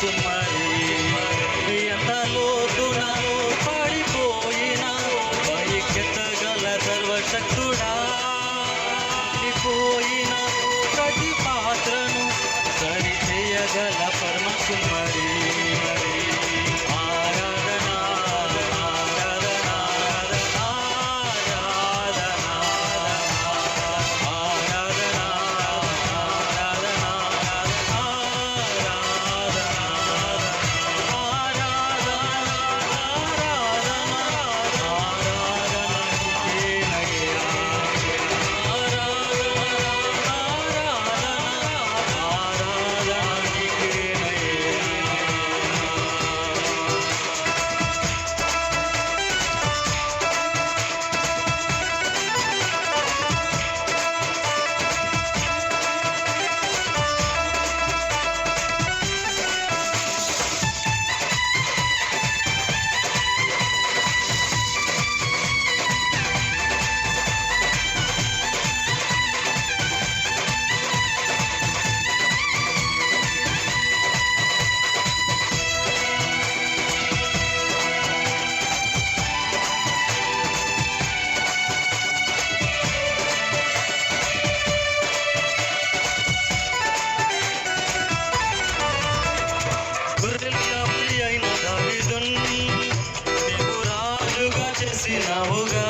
కుమ్మరి ఎంత లోతున పడిపోయిన పైకెత్తగల సర్వశక్తుడా పోయిన ప్రతి పాత్రను సరిచేయగల పరమ కుమ్మరి చేసినావుగా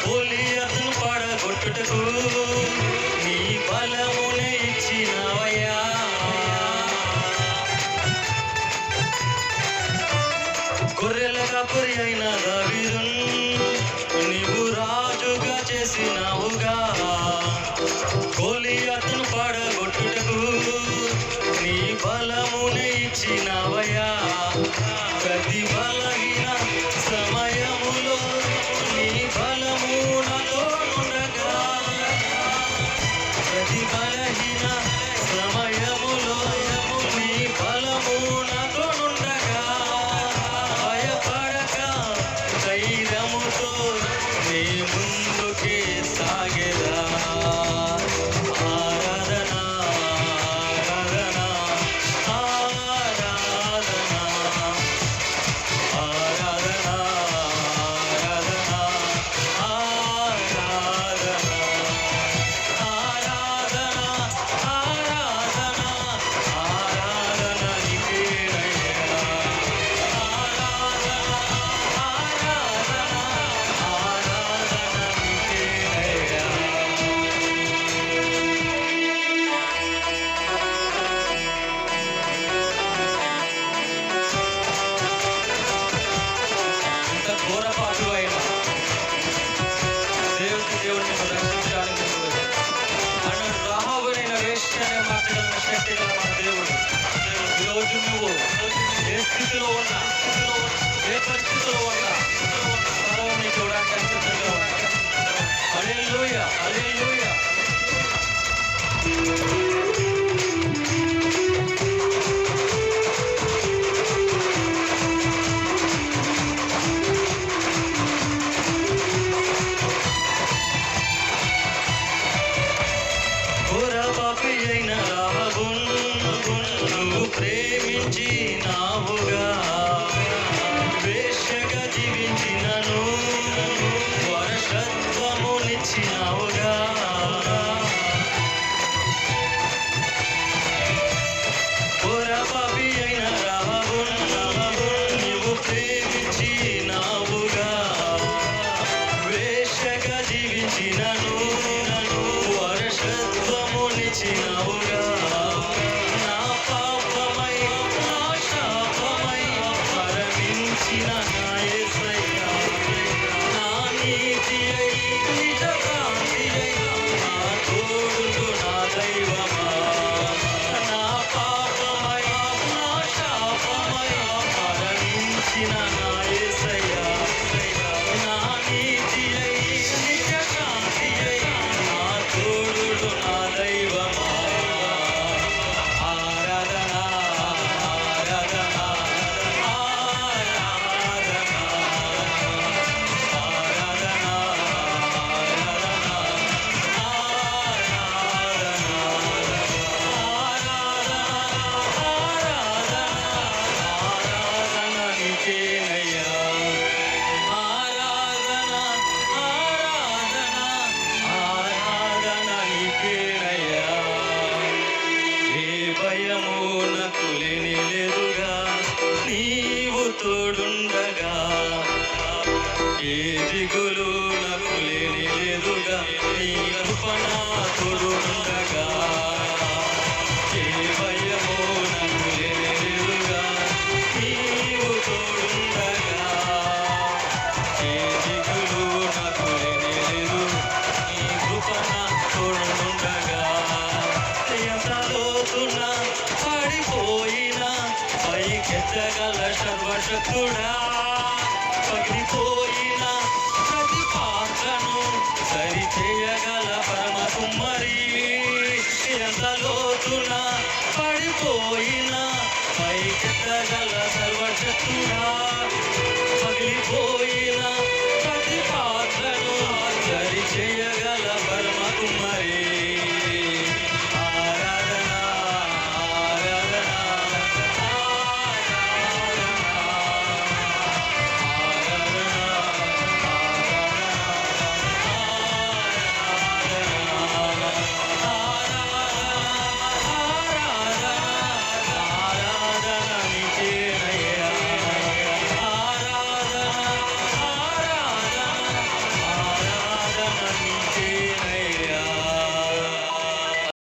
గొలియాతును పడగొట్టుటకు నీ బలమునే ఇచ్చినావయ్యా గొర్రెల కాపరి అయిన దావీదును నీవు రాజుగా చేసినావుగా గొలియాతును పడగొట్టుటకు నీ బలమునే ఇచ్చినావయ్యా ప్రతి బలహీన సమయములో నీ బలము నాతో ఉండగా ప్రతి బలహీన సమయములో నీ బలము నాతో ఉండగా భయపడక ధైర్యముతో నీ ముందుకే సాగేదా ఘోరపాటు అయిన దేవుడిని రక్షించడానికి నన్ను రాహబునైన వేశ్యనే మార్చగలిగిన శక్తి గల మన దేవుడు. ఈరోజు నువ్వు ఏ స్థితిలో ఉన్నా, ఏ పరిస్థితిలో ఉన్నా బలవాన్ని చూడడానికి సిద్ధంగా ఉన్నా. హల్లెలూయా, హల్లెలూయా. పాపి అయిన రాహబును నువ్వు ప్రేమించినావుగా వేశ్యగా జీవించినను వర్షత్వమునిచ్చినావుగా పాపి అయిన రాహబును నువ్వు ప్రేమించినావుగా వేశ్యగా జీవించినను వర్షత్వమునిచ్చినావుగా నా పాపమై నా శాపమై మరణించిన నా యేసయ్యా నా నీతి అయి నిజ కాంతి అయి నా తోడు నా దైవమా నా పాపమై నా శాపమై మరణించిన నా యేసయ్యా నా నీతి అయి నిజ కాంతి అయి నా తోడు నా దైవమా పైకెత్తగల సర్వశక్తుడా, పగిలిపోయిన ప్రతి పాత్రను సరిచేయగల పరమ కుమ్మరి, ఎంత లోతున పడిపోయిన పైకెత్తగల సర్వశక్తుడా,